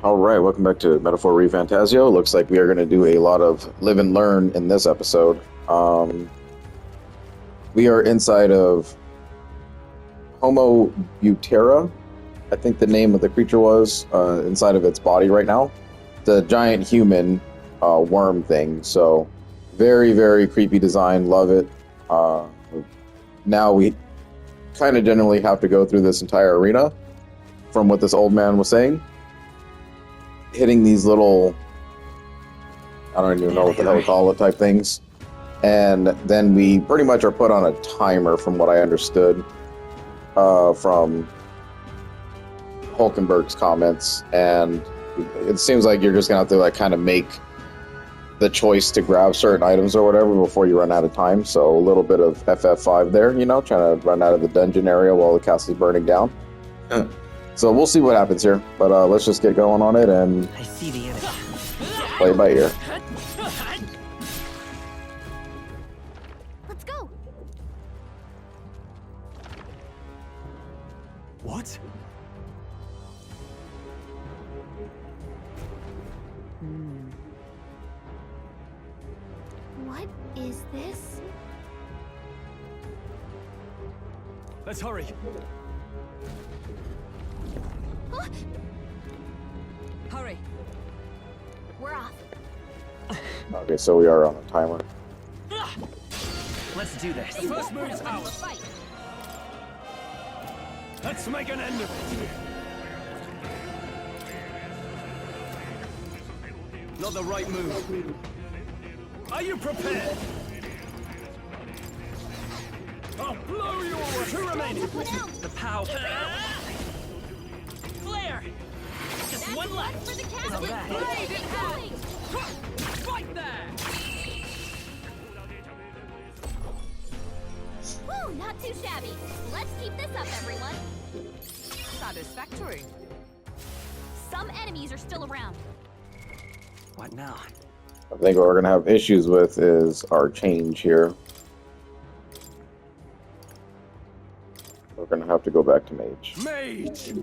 All right, welcome back to Metaphor Refantazio. Looks like we are going to do a lot of live and learn in this episode. We are inside of Homo Butera, I think the name of the creature was, inside of its body right now. The giant human worm thing. So, very, very creepy design. Love it. Now we kind of generally have to go through this entire arena, from what this old man was saying. Hitting these little, I don't even know what the hell to call it, type things. And then we pretty much are put on a timer, from what I understood, from Hulkenberg's comments. And it seems like you're just going to have to like kind of make the choice to grab certain items or whatever before you run out of time. So a little bit of FF5 there, you know, trying to run out of the dungeon area while the castle's burning down. So we'll see what happens here, but let's just get going on it and I see the enemy. play it by ear. Let's go. What? What is this? Let's hurry. Huh? Hurry. We're off. Okay, so we are on a timer. Let's do this. The first move's We'll ours. fight. Let's make an end of it. Not the right move. Are you prepared? I'll blow you away. Two remaining. The power. Flare. Just That's one left. for the castle. that. Brave and going. Fight there! Woo, not too shabby. Let's keep this up, everyone. Satisfactory. Some enemies are still around. What now? I think what we're going to have issues with is our change here. We're going to have to go back to mage. Mage.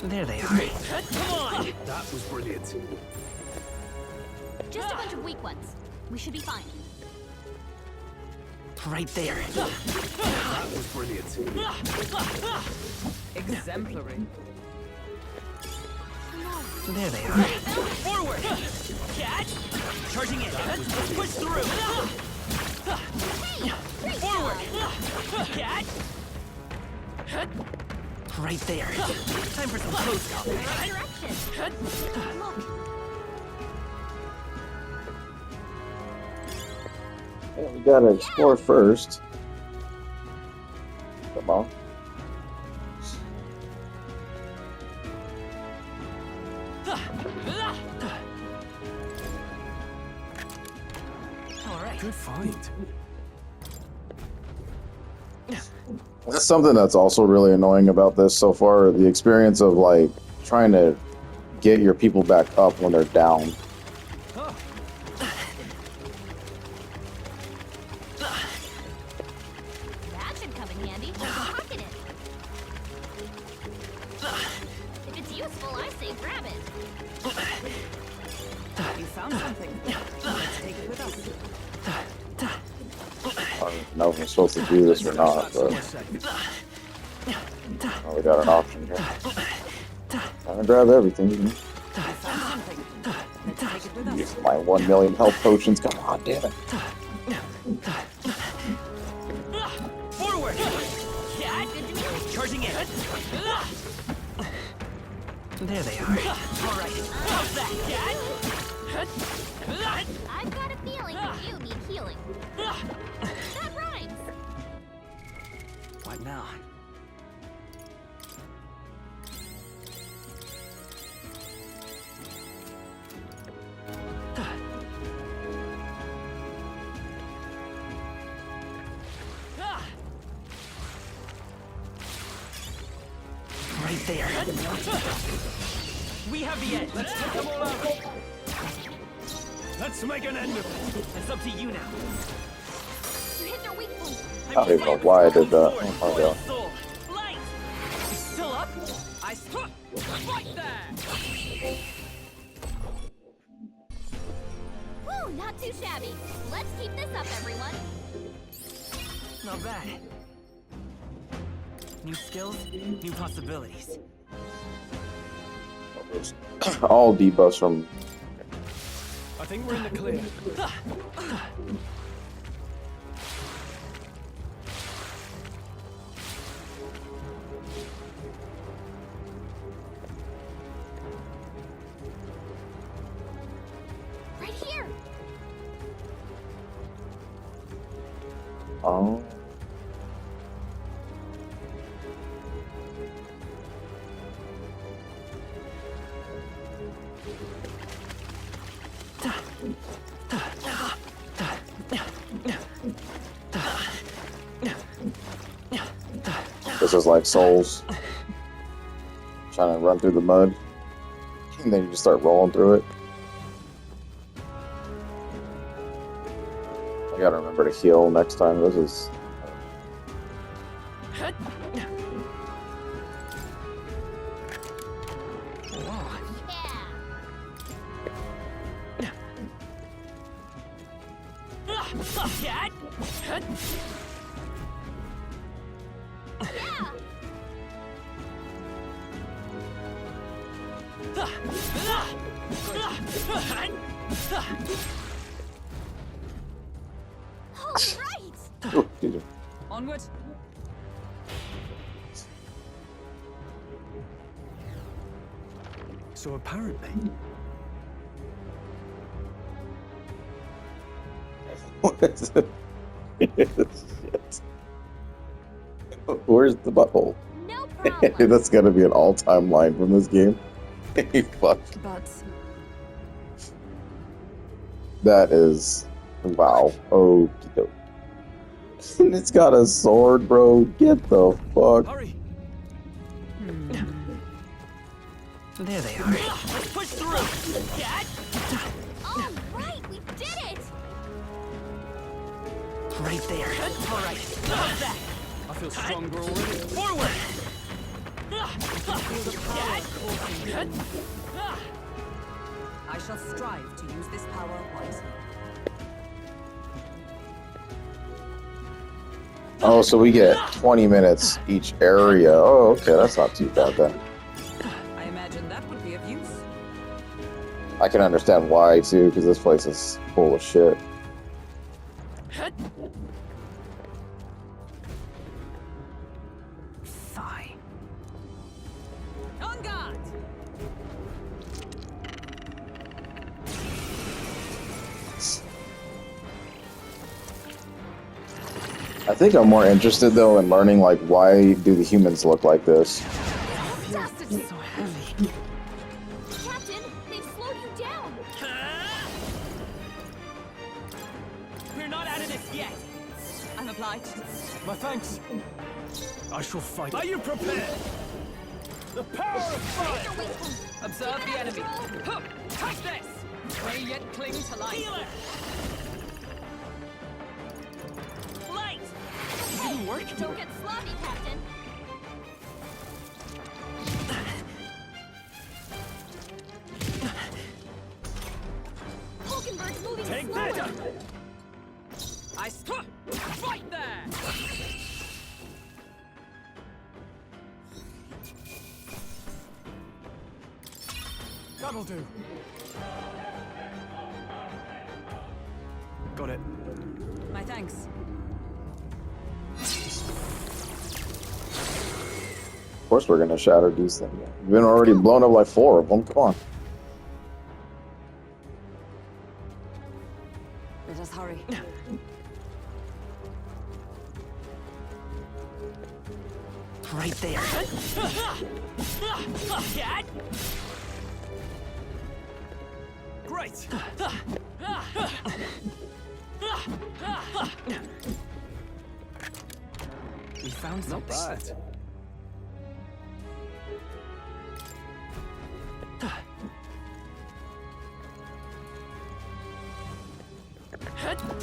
There they are. Come on! That was brilliant. Just a bunch of weak ones. We should be fine. Right there. That was brilliant. Exemplary. There they are. Forward! Catch! Charging in. Let's push through. Forward! Catch! Right there. Time for some close combat. Direction. Look. Yeah, we got to explore first. Come on. All right. Good fight. That's something that's also really annoying about this so far. The experience of like trying to get your people back up when they're down. That should come in handy. Pocket it. If it's useful, I say grab it. You found something. Let's take it with us. I don't know if I'm supposed to do this or not, but well, we got an option here. I'm gonna grab everything. I found something. Let's take it with us. Use my 1 million health potions. Come on, damn it. Forward! Catch! Charging in. There they are. All right. How's that, Catch? I've got a feeling you need healing. That rhymes. What now? Right there. We have the edge. Let's take them all out. Let's make an end of it. It's up to you now. I don't even know why I did that. Oh, yeah. Soul. Light. You still up? I struck. Right there. Woo, not too shabby. Let's keep this up, everyone. Not bad. New skills, new possibilities. All debuffs from. I think we're in the clear. Right here. Oh. This is like Souls. Trying to run through the mud. And then you just start rolling through it. I gotta remember to heal next time. This is. Yeah. Yeah. All right. Oh, excuse me. Onward. So apparently, What is it? Shit. Where's the butthole? No problem. That's gotta be an all-time line from this game. Fuck. But That is. Wow. Oh, and it's got a sword, bro. Get the fuck. hurry. There they are. Let's push through. Cat. All right, we did it. Right there. All right. How's that? I feel stronger already. Forward. Cat. I shall strive to use this power wisely. Oh, so we get 20 minutes each area. Oh, okay, that's not too bad then. I imagine that would be of use. I can understand why too, because this place is full of shit. Fine. On guard. I think I'm more interested though in learning like why do the humans look like this? Audacity. So heavy. Captain, they've slowed you down. We're not out of this yet. I'm obliged. My thanks. I shall fight. Are you prepared? The power of fire. Observe the enemy. Huh. Take this. May yet cling to life. Healer. Light. It didn't work. Don't get sloppy, Captain. Hulkenberg's moving Take slower. that. I struck. Right there. That'll do. Got it. My thanks. Of course we're gonna shatter these things. We've been already blown up like 4 of them. Come on. Let us hurry. Right there. Cat. Great. We found something. Not bad.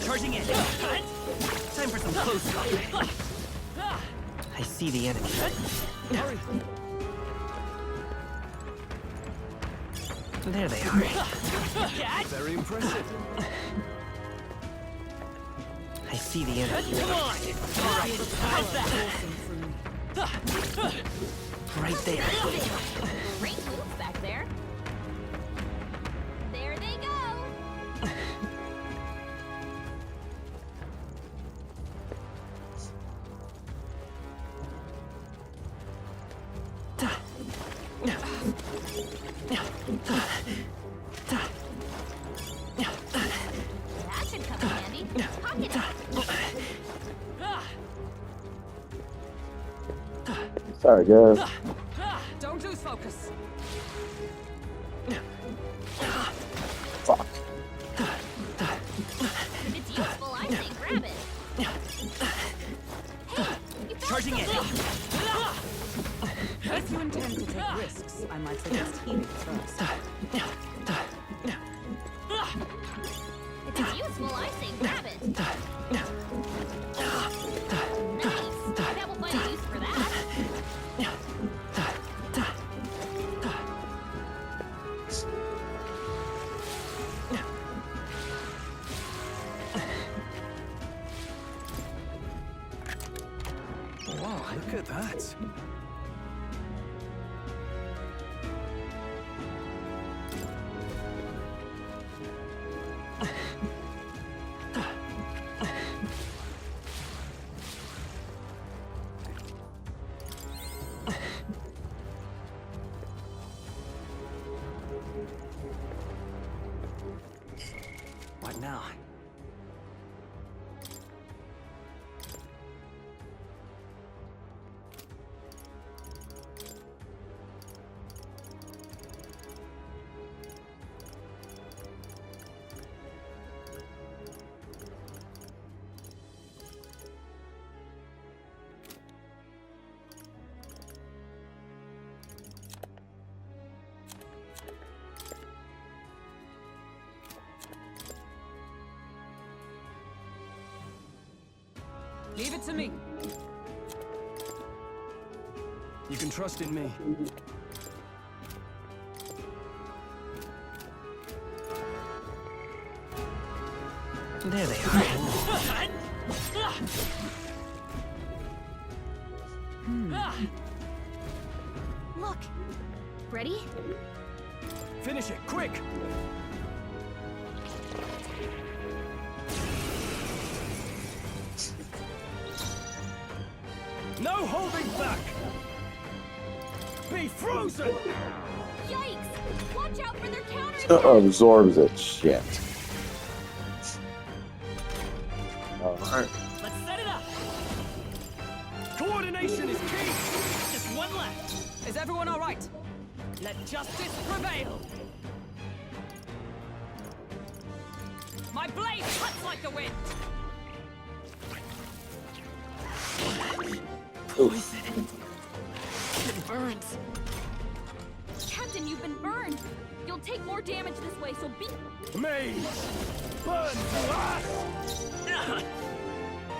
Charging in. Time for for some close up. I see the enemy. Hurry. There they are. Very impressive. I see the enemy. Come on! How's that? Right there. Great move back there. There they go. That should come in handy. Pocket it. Sorry, guys. Don't lose focus. Fuck. If it's useful, I say grab it. Hey, you found Charging in. If you intend to take risks, I might suggest healing first. If it's useful, I say grab it. Nice. That will find a use for that. Wow, look at that. What now? Leave it to me. You can trust in me. There they are. Look. Ready? Finish it, quick! No holding back! Be frozen! Yikes! Watch out for their counter. Absorbs it. Shit. Alright. Let's set it up! Coordination is key! Just one left! Is everyone all right? Let justice prevail. My blade cuts like the wind. Poison. It burns. Captain, you've been burned. You'll take more damage this way, so be. Mage! Burn to ash!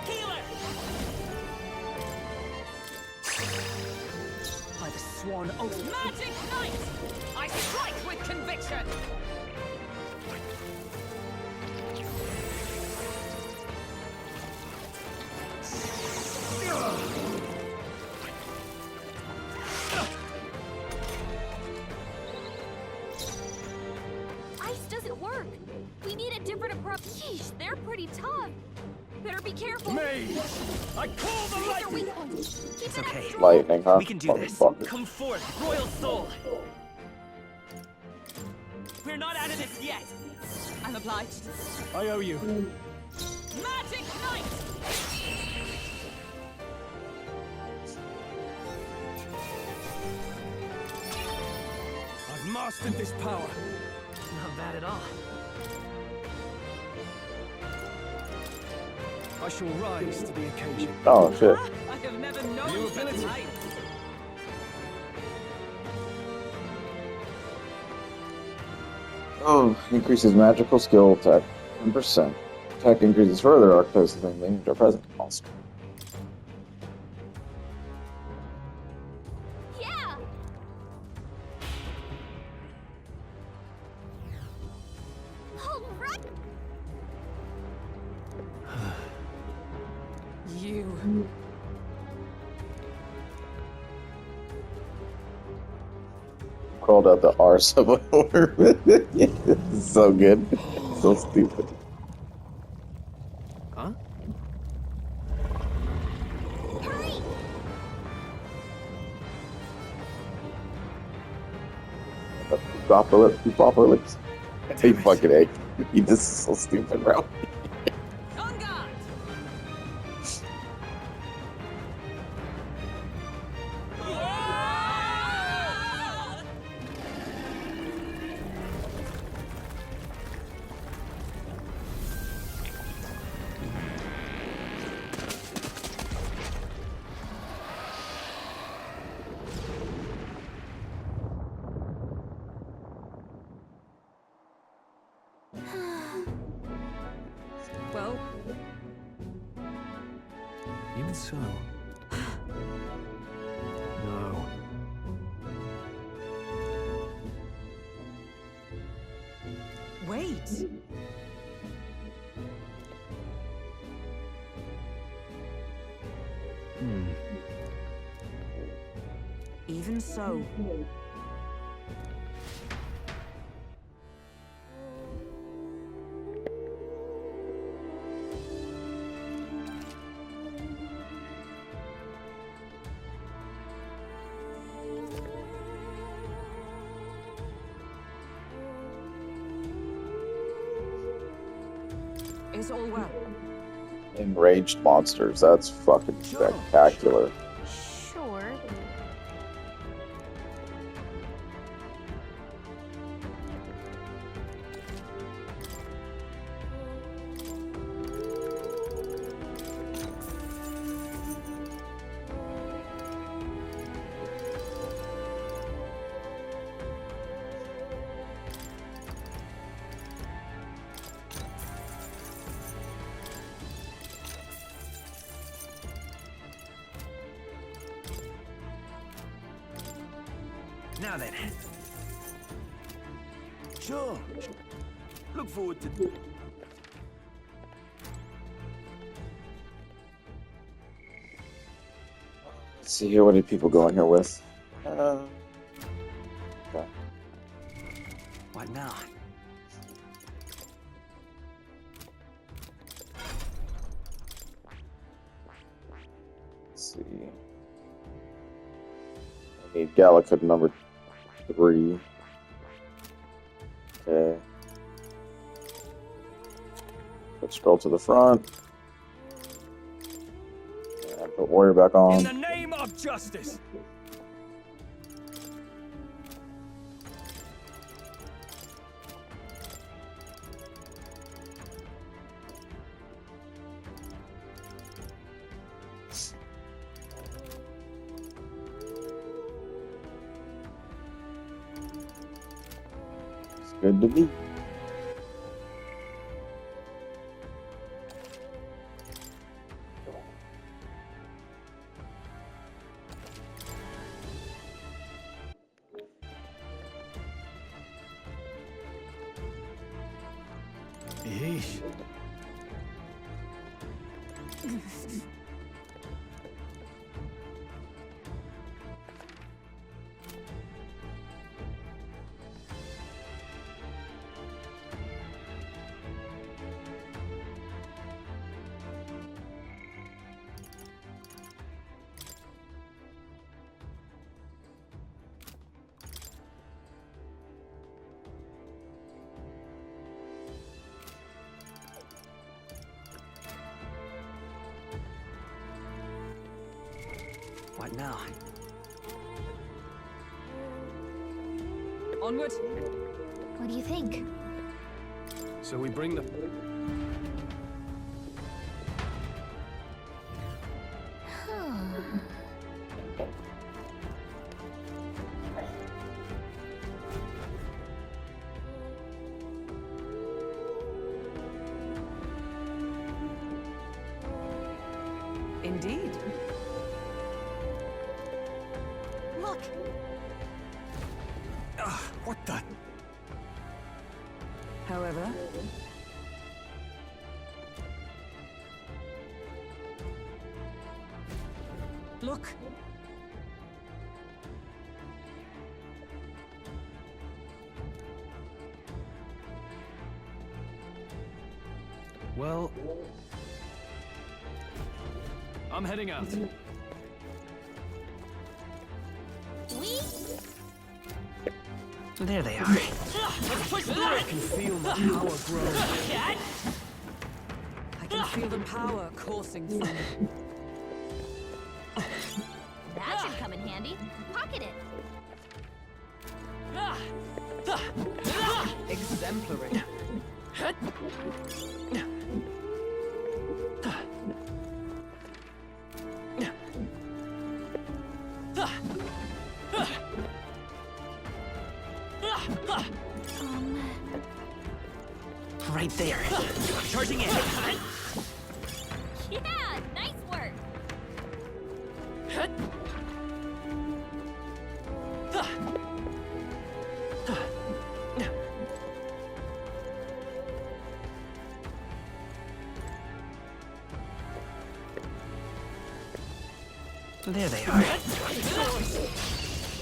Healer! By the sworn oath. Magic Knight! I strike with conviction! Ice doesn't work. We need a different approach. Yeesh, they're pretty tough. Better be careful. Mage! I call the These are lightning! weak ones. Keep It's it up okay. strong. Lightning, huh? We can do this. Motherfucker. Come forth, royal soul. We're not out of this yet. I'm obliged. I owe you. Magic Knight! I've mastered this power. Not bad at all. I shall rise to the occasion. Oh shit. I have never known New such ability. heights. Oh, increases magical skill attack 10%. Attack increases further. Archetypes of things named are present. Awesome. Yeah! All right! You. Called out the arse of a yeah, this is so good. So stupid. Huh? Hurry! Apocalypse. Hey, fucking egg. He just is so stupid, bro. On guard! Well, Even so. No. wait. Even so. Is all well? Enraged monsters. That's fucking spectacular. Sure. Now then. Sure. Look forward to. Let's see here. What did people go in here with? Okay. What now? Let's see. I need Gallica number 3. Okay. Let's scroll to the front. And put Warrior back In on. the name of justice. It's good to be. Yeesh. What now? Onward. What do you think? So we bring the. Look! What the? However, look. Well, I'm heading out. We? There they are. Let's push through I it! can feel my power grow. Cat! I can feel the power coursing through me. That should come in handy. Pocket it. Exemplary. Right there. Charging in. Yeah, nice work. There they are.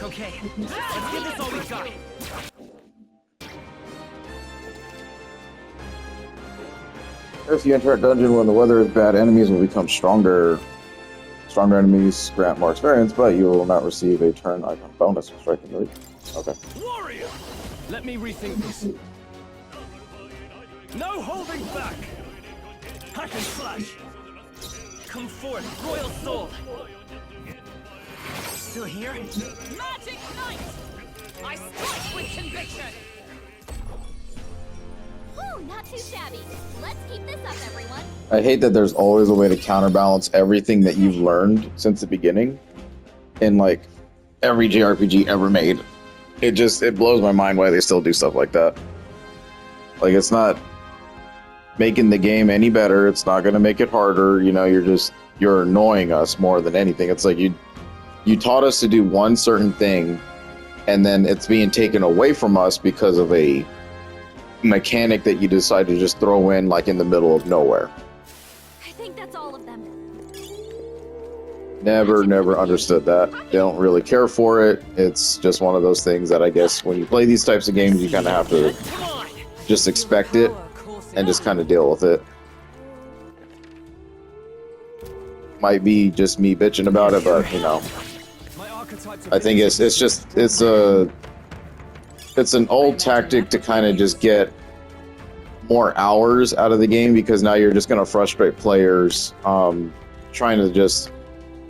Okay, let's give this all we got. If you enter a dungeon when the weather is bad, enemies will become stronger. Stronger enemies grant more experience, but you will not receive a turn icon bonus for striking the lead. Okay. Warrior! Let me rethink this. No holding back! Hack and slash! Come forth, Royal Soul. Still here? Magic Knight! I strike with conviction! Whew, not too shabby. Let's keep this up, everyone. I hate that there's always a way to counterbalance everything that you've learned since the beginning in like every JRPG ever made. It blows my mind why they still do stuff like that. Like, it's not making the game any better. It's not going to make it harder. You know, you're annoying us more than anything. It's like you taught us to do one certain thing, and then it's being taken away from us because of a mechanic that you decide to just throw in like in the middle of nowhere. I think that's all of them. Never understood that. They don't really care for it. It's just one of those things that I guess when you play these types of games, you kind of have to Come on! just expect it and just kind of deal with it. Might be just me bitching about it, but you know, My archetypes I think it's an old tactic to kind of just get more hours out of the game, because now you're just going to frustrate players trying to just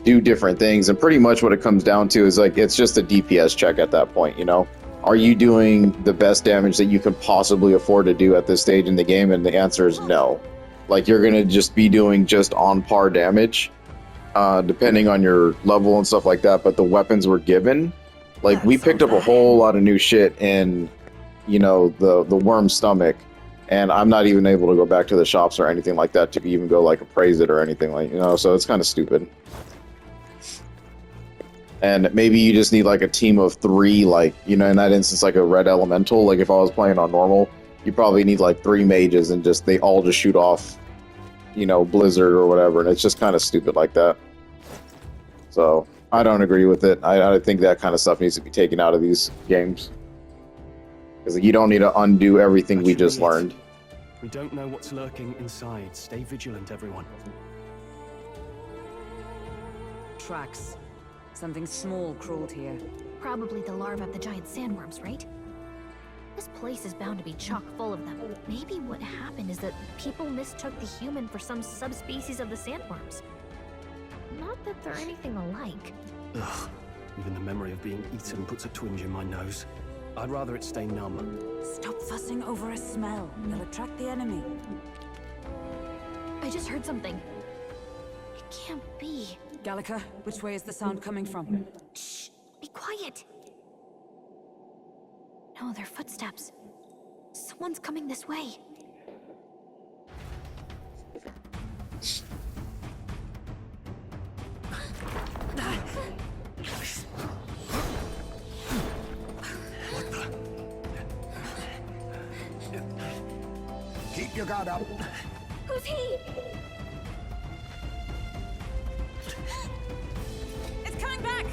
do different things. And pretty much what it comes down to is like, it's just a DPS check at that point, you know? Are you doing the best damage that you can possibly afford to do at this stage in the game? And the answer is no. Like, you're going to just be doing just on par damage, depending on your level and stuff like that. But the weapons were given. Like, we picked up a whole lot of new shit in, you know, the worm stomach, and I'm not even able to go back to the shops or anything like that to even go, like, appraise it or anything, like, you know, so it's kind of stupid. And maybe you just need, like, a team of 3, like, you know, in that instance, like a red elemental. Like, if I was playing on normal, you probably need, like, 3 mages, and just, they all just shoot off, you know, blizzard or whatever, and it's just kind of stupid like that. So I don't agree with it. I think that kind of stuff needs to be taken out of these games, because you don't need to undo everything we just learned. We don't know what's lurking inside. Stay vigilant, everyone. Tracks. Something small crawled here. Probably the larvae of the giant sandworms, right? This place is bound to be chock full of them. Maybe what happened is that people mistook the human for some subspecies of the sandworms. Not that they're anything alike. Ugh. Even the memory of being eaten puts a twinge in my nose. I'd rather it stay numb. Stop fussing over a smell. You'll attract the enemy. I just heard something. It can't be. Gallica, which way is the sound coming from? Shh! Be quiet! No, they're footsteps. Someone's coming this way. Keep your guard up. Who's he? It's coming back!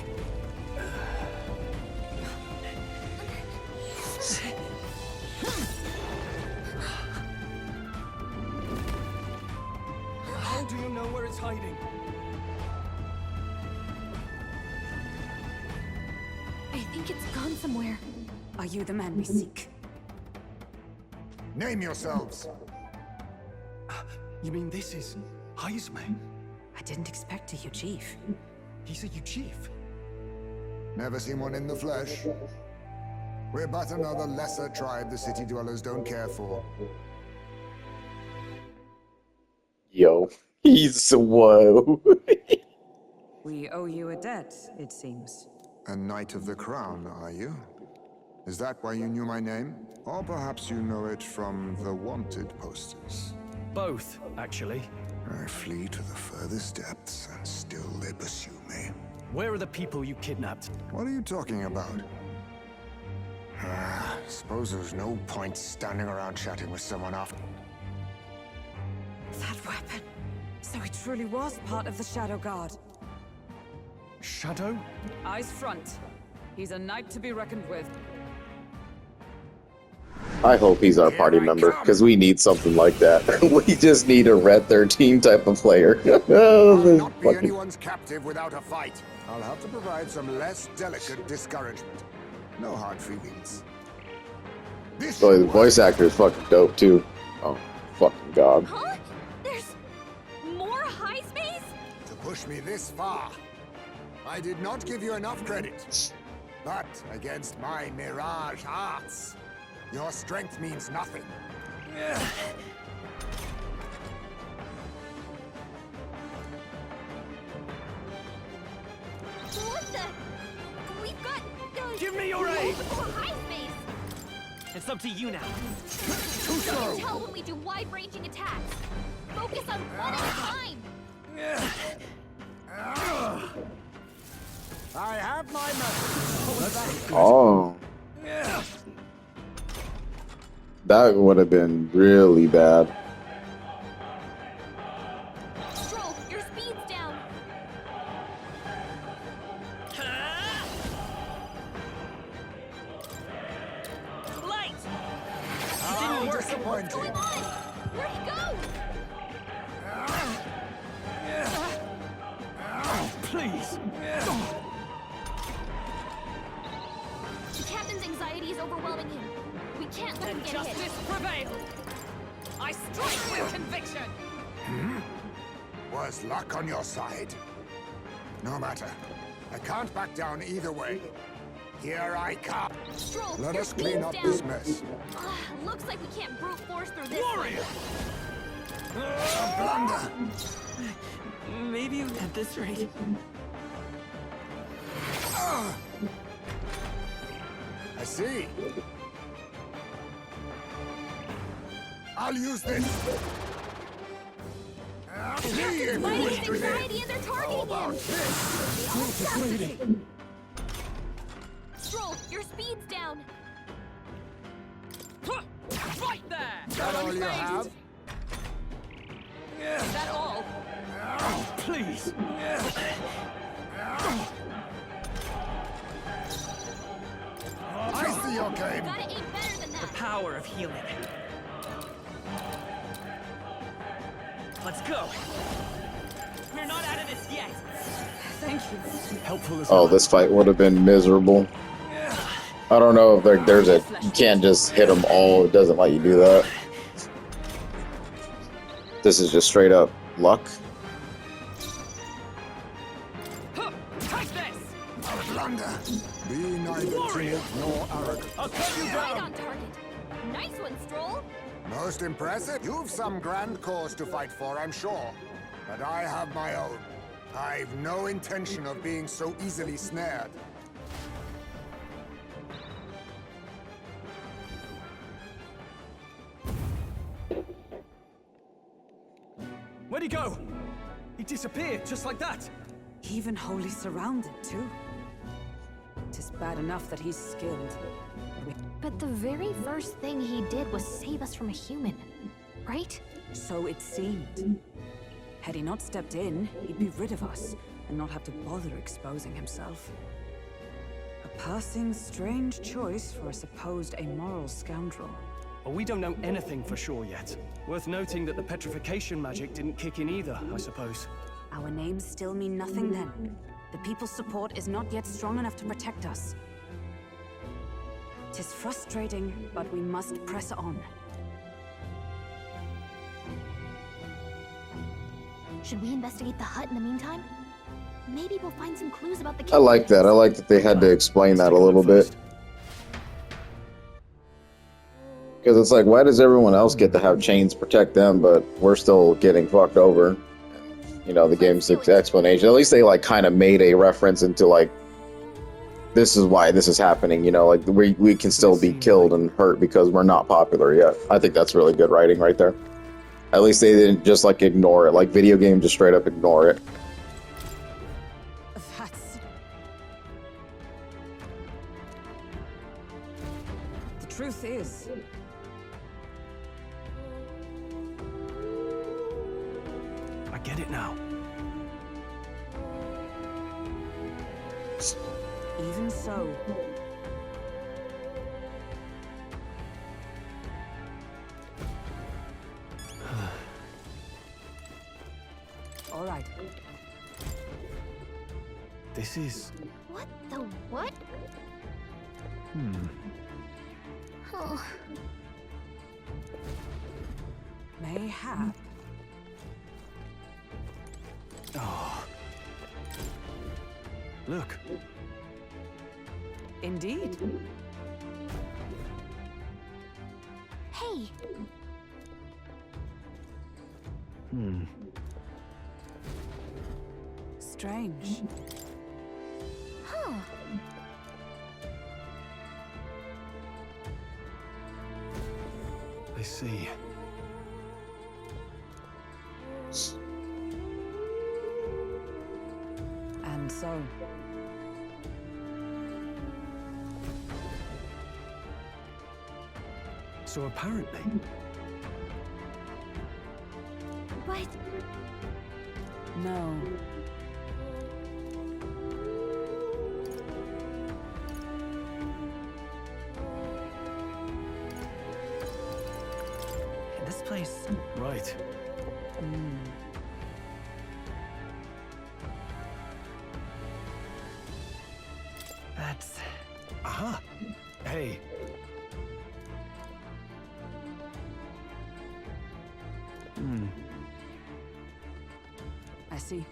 How do you know where it's hiding? I think it's gone somewhere. Are you the man we seek? Name yourselves. You mean this is Heismay? I didn't expect you, Chief. He's a chief. Never seen one in the flesh. We're but another lesser tribe the city dwellers don't care for. Yo, he's whoa. We owe you a debt, it seems. A Knight of the Crown, are you? Is that why you knew my name? Or perhaps you know it from the wanted posters? Both, actually. I flee to the furthest depths, and still they pursue me. Where are the people you kidnapped? What are you talking about? Suppose there's no point standing around chatting with someone after. That weapon. So he truly was part of the Shadow Guard. Shadow? Eyes front. He's a knight to be reckoned with. I hope he's our party member, because we need something like that. We just need a Red 13 type of player. I'll not be anyone's captive without a fight. I'll have to provide some less delicate discouragement. No hard feelings. This So the voice actor is fucking dope too. Oh, fucking god. Huh? There's more Heismays? to push me this far. I did not give you enough credit. But against my mirage arts, your strength means nothing. What the? We've got... Give me your aid! multiple Heismays! It's up to you now. Too You slow! can tell when we do wide-ranging attacks. Focus on one at a time. I have my method. Oh. That would have been really bad. Stroll, your speed's down. Light! How What's disappointing. going on? Where'd he go? Please! The captain's anxiety is overwhelming him. We can't let him Let get hit. justice prevail! I strike with conviction! Was luck on your side? No matter. I can't back down either way. Here I come. Stroll, Let your us clean speed's up down. this mess. Looks like we can't brute force through this. Warrior! A blunder. Maybe at this rate. I see. I'll use this. See if you Fighting wish his to live. anxiety and they're targeting him. This. Stroll, your speed's down. Right there! That all you have? Is that all? Please! I see your game. Gotta aim better than that. Power of healing. Let's go. We're not out of this yet. Thank you. Helpful as Oh, this fight would have been miserable. I don't know if there's a... You can't just hit them all. It doesn't let you do that. This is just straight up luck. Take this! A blunder. Be neither timid nor arrogant. I'll cut you Right down! on target. Nice one, Stroll. Most impressive. You've some grand cause to fight for, I'm sure. But I have my own. I've no intention of being so easily snared. Where'd he go? He disappeared just like that. Even wholly surrounded, too. Tis bad enough that he's skilled. But the very first thing he did was save us from a human. right? So it seemed. Had he not stepped in, he'd be rid of us, and not have to bother exposing himself. A passing strange choice for a supposed amoral scoundrel. Well, we don't know anything for sure yet. Worth noting that the petrification magic didn't kick in either, I suppose. Our names still mean nothing then. The people's support is not yet strong enough to protect us. 'Tis frustrating, but we must press on. Should we investigate the hut in the meantime? Maybe we'll find some clues about the I like that. I like that they had to explain that a little bit. Because it's like, why does everyone else get to have chains protect them, but we're still getting fucked over? You know, the game's explanation. At least they like kind of made a reference into like, this is why this is happening. You know, like we can still be killed and hurt because we're not popular yet. I think that's really good writing right there. At least they didn't just like ignore it. Like video games just straight up ignore it. That's... The truth is... I get it now. Even so... All right. This is... What the what? Oh, Mayhap. Oh. Look. Indeed. hey, Strange. huh. I see. And so... So apparently... But No. This place... Right. That's... Aha! Hey. I see.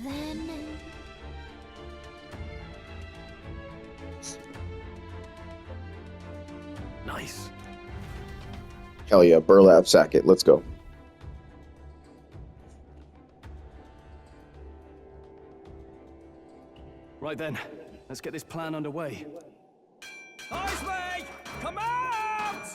then... Nice. Hell yeah, burlap sack it. Let's go. Right then, let's get this plan underway. Heismay! Come out!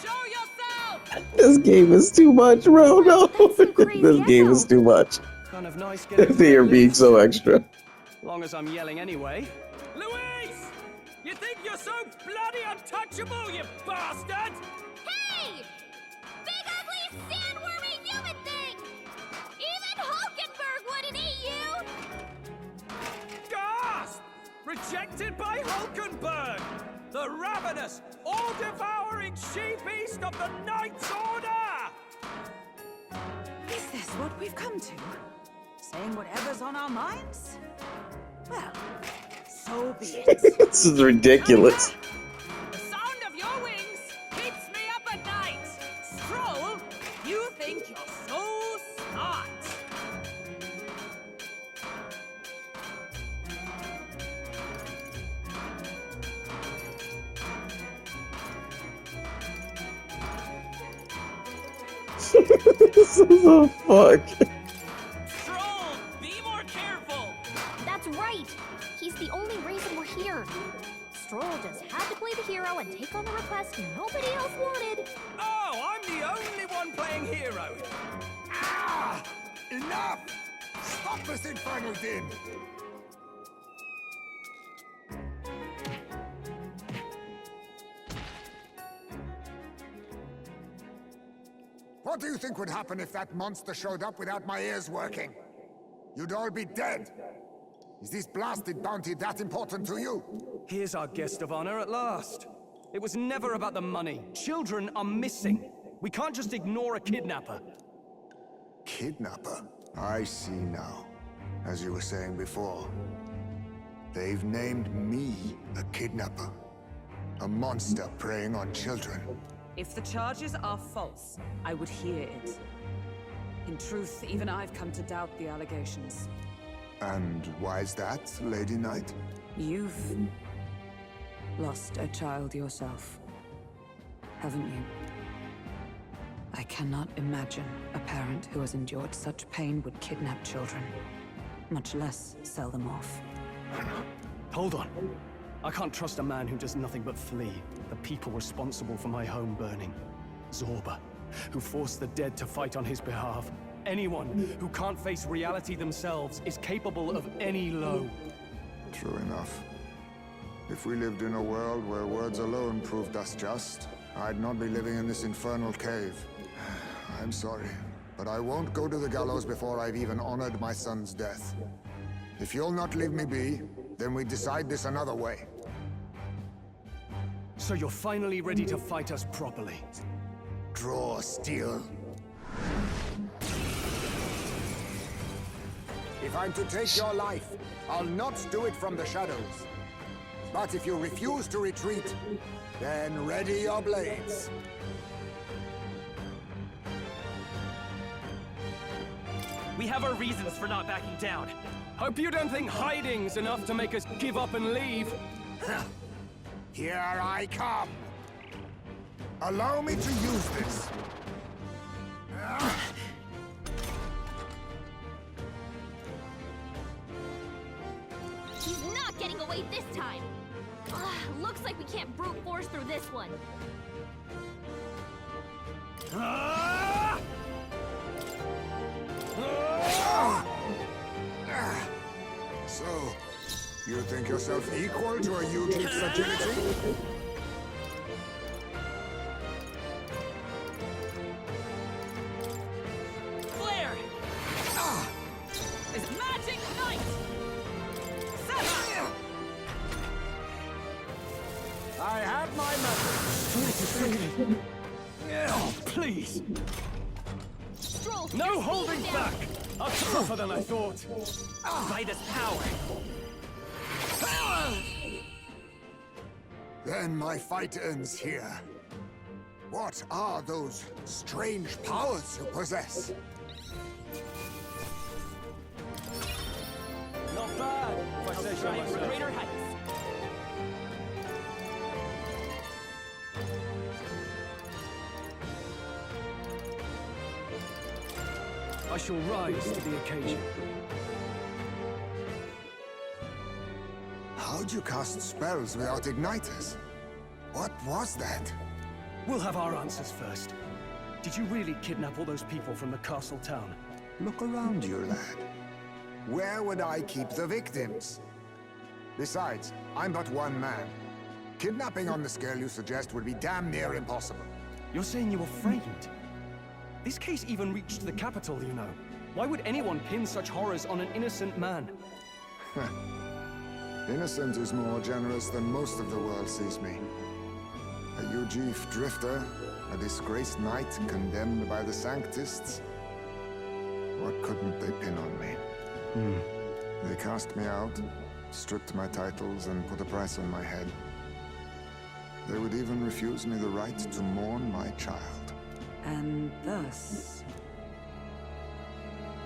Show yourself! This game is too much, bro. No, That's some crazy this game echo. is too much. Kind of nice getting... They are being so extra. Long as I'm yelling anyway. Louise! You think you're so bloody untouchable, you bastard? Hey! Big ugly sandwormy human thing! Even Hulkenberg wouldn't eat you! Gasp! Rejected by Hulkenberg! The ravenous, all-devouring she-beast of the Knight's Order! Is this what we've come to? Saying whatever's on our minds? Well, so be it. This is ridiculous. The sound of your wings keeps me up at night. Stroll, you think you're so smart. This is a fuck. Stroll, be more careful! That's right! He's the only reason we're here. Stroll just had to play the hero and take on the request nobody else wanted. Oh, I'm the only one playing hero! Ah! Enough! Stop this infernal din! What do you think would happen if that monster showed up without my ears working? You'd all be dead. Is this blasted bounty that important to you? Here's our guest of honor at last. It was never about the money. Children are missing. We can't just ignore a kidnapper. Kidnapper? I see now. As you were saying before, they've named me a kidnapper. A monster preying on children. If the charges are false, I would hear it. In truth, even I've come to doubt the allegations. And why is that, Lady Knight? You've lost a child yourself, haven't you? I cannot imagine a parent who has endured such pain would kidnap children, much less sell them off. Hold on. I can't trust a man who does nothing but flee. The people responsible for my home burning. Zorba, who forced the dead to fight on his behalf. Anyone who can't face reality themselves is capable of any low. True enough. If we lived in a world where words alone proved us just, I'd not be living in this infernal cave. I'm sorry, but I won't go to the gallows before I've even honored my son's death. If you'll not leave me be, then we decide this another way. So you're finally ready to fight us properly. Draw steel. If I'm to take your life, I'll not do it from the shadows. But if you refuse to retreat, then ready your blades. We have our reasons for not backing down. Hope you don't think hiding's enough to make us give up and leave. Here I come. Allow me to use this. He's not getting away this time! Ugh, looks like we can't brute force through this one. So, you think yourself equal to a Eugene's agility? Flare! Is magic night! Sever! I have my method. Oh, please! Stroll! No you're holding speeding back! down. I'm tougher than I thought. By this power! Then my fight ends here. What are those strange powers you possess? Not bad, if I say so Strive for myself. greater heights! I shall rise to the occasion. How'd you cast spells without igniters? What was that? We'll have our answers first. Did you really kidnap all those people from the castle town? Look around you, lad. Where would I keep the victims? Besides, I'm but one man. Kidnapping on the scale you suggest would be damn near impossible. You're saying you were framed? This case even reached the capital, you know. Why would anyone pin such horrors on an innocent man? Innocent is more generous than most of the world sees me. A Eugene drifter, a disgraced knight condemned by the Sanctists. What couldn't they pin on me? They cast me out, stripped my titles, and put a price on my head. They would even refuse me the right to mourn my child. And thus,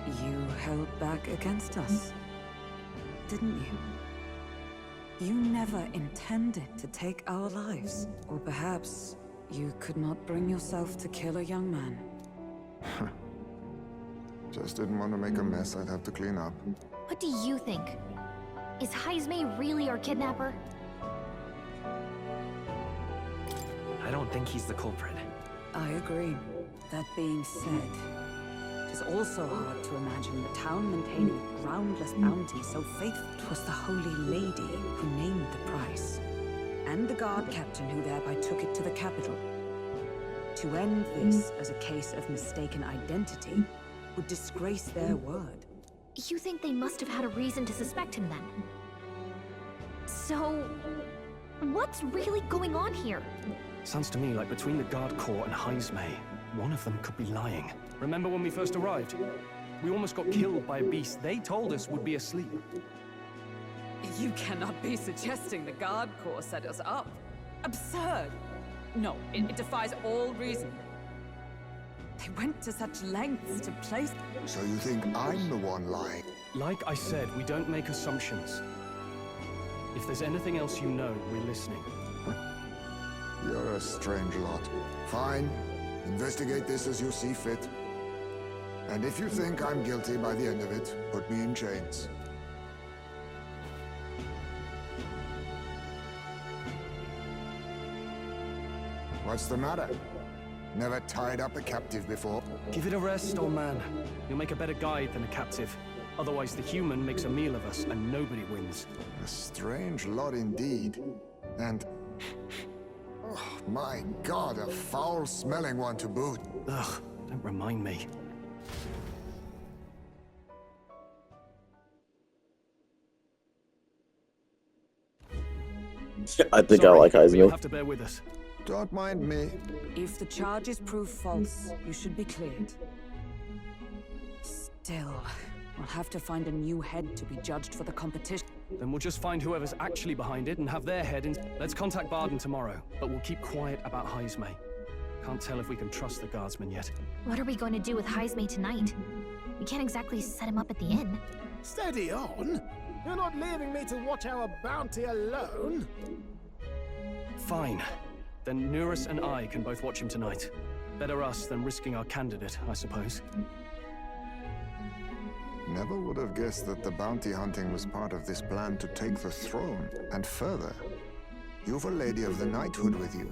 you held back against us, didn't you? You never intended to take our lives. Or perhaps you could not bring yourself to kill a young man. Just didn't want to make a mess I'd have to clean up. What do you think? Is Heismay really our kidnapper? I don't think he's the culprit. I agree. That being said, it is also hard to imagine the town maintaining a groundless bounty so faithful. 'Twas the Holy Lady who named the price, and the guard captain who thereby took it to the capital. To end this as a case of mistaken identity would disgrace their word. You think they must have had a reason to suspect him then? So, what's really going on here? Sounds to me like between the Guard Corps and Heismay, one of them could be lying. Remember when we first arrived? We almost got killed by a beast they told us would be asleep. You cannot be suggesting the Guard Corps set us up. Absurd! No, it defies all reason. They went to such lengths to place... So you think I'm the one lying? Like I said, we don't make assumptions. If there's anything else you know, we're listening. You're a strange lot. Fine. Investigate this as you see fit. And if you think I'm guilty by the end of it, put me in chains. What's the matter? Never tied up a captive before. Give it a rest, old man. You'll make a better guide than a captive. Otherwise, the human makes a meal of us, and nobody wins. A strange lot indeed. And... oh, my God, a foul-smelling one to boot. Ugh, don't remind me. I think Sorry, I like but you'll Heismay. have to bear with us. Don't mind me. If the charges prove false, you should be cleared. Still, we'll have to find a new head to be judged for the competition. Then we'll just find whoever's actually behind it and have their head in. Let's contact Barden tomorrow, but we'll keep quiet about Heismay. Can't tell if we can trust the guardsman yet. What are we going to do with Heismay tonight? We can't exactly set him up at the inn. Steady on. You're not leaving me to watch our bounty alone. Fine. Then Nurus and I can both watch him tonight. Better us than risking our candidate, I suppose. Never would have guessed that the bounty hunting was part of this plan to take the throne. And further, you've a Lady of the Knighthood with you.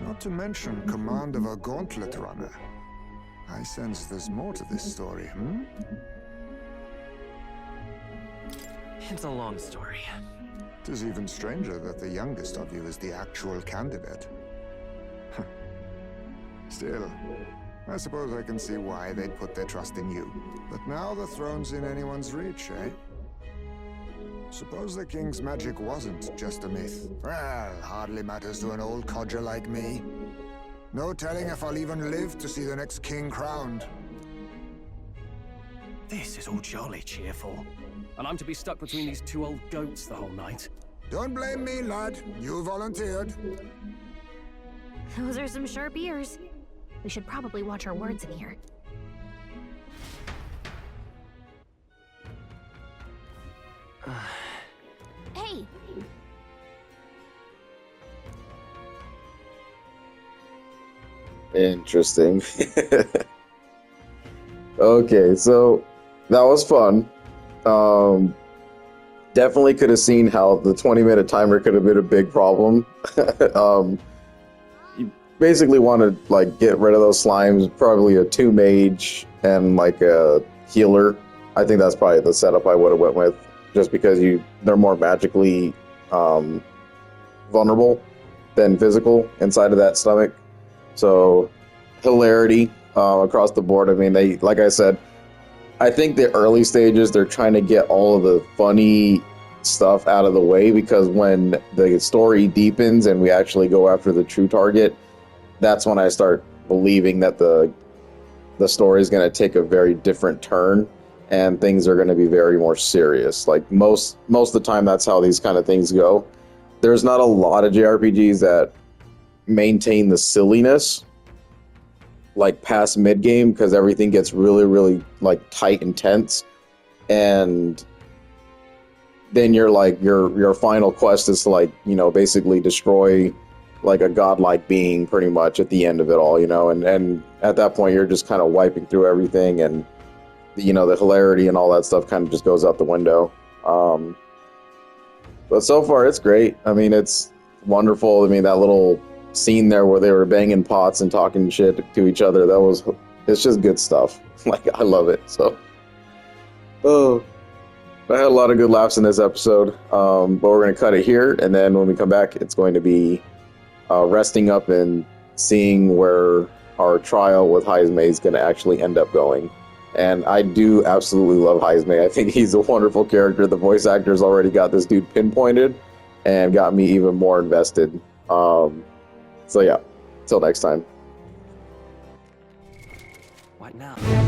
Not to mention command of a gauntlet runner. I sense there's more to this story, hmm? It's a long story. It is even stranger that the youngest of you is the actual candidate. Still, I suppose I can see why they'd put their trust in you. But now the throne's in anyone's reach, eh? Suppose the king's magic wasn't just a myth. Well, hardly matters to an old codger like me. No telling if I'll even live to see the next king crowned. This is all jolly cheerful. And I'm to be stuck between these two old goats the whole night. Don't blame me, lad. You volunteered. Those are some sharp ears. We should probably watch our words in here. Hey! Interesting. Okay, so that was fun. Definitely could have seen how the 20-minute timer could have been a big problem. You basically want to like get rid of those slimes, probably a 2 mage and like a healer. I think that's probably the setup I would have went with, just because they're more magically vulnerable than physical inside of that stomach. So hilarity across the board. I mean, they, like I said, I think the early stages, they're trying to get all of the funny stuff out of the way, because when the story deepens and we actually go after the true target, that's when I start believing that the story is going to take a very different turn and things are going to be very more serious. Like most of the time, that's how these kind of things go. There's not a lot of JRPGs that maintain the silliness like past mid game, because everything gets really, really like tight and tense, and then you're like your final quest is to like, you know, basically destroy like a godlike being pretty much at the end of it all, you know, and at that point you're just kind of wiping through everything, and you know, the hilarity and all that stuff kind of just goes out the window. But so far it's great. I mean, it's wonderful. I mean, that little scene there where they were banging pots and talking shit to each other, it's just good stuff. Like, I love it. So, I had a lot of good laughs in this episode. But we're going to cut it here, and then when we come back, it's going to be resting up and seeing where our trial with Heismay is going to actually end up going. And I do absolutely love Heismay. I think he's a wonderful character. The voice actor's already got this dude pinpointed and got me even more invested. So yeah, till next time. What now?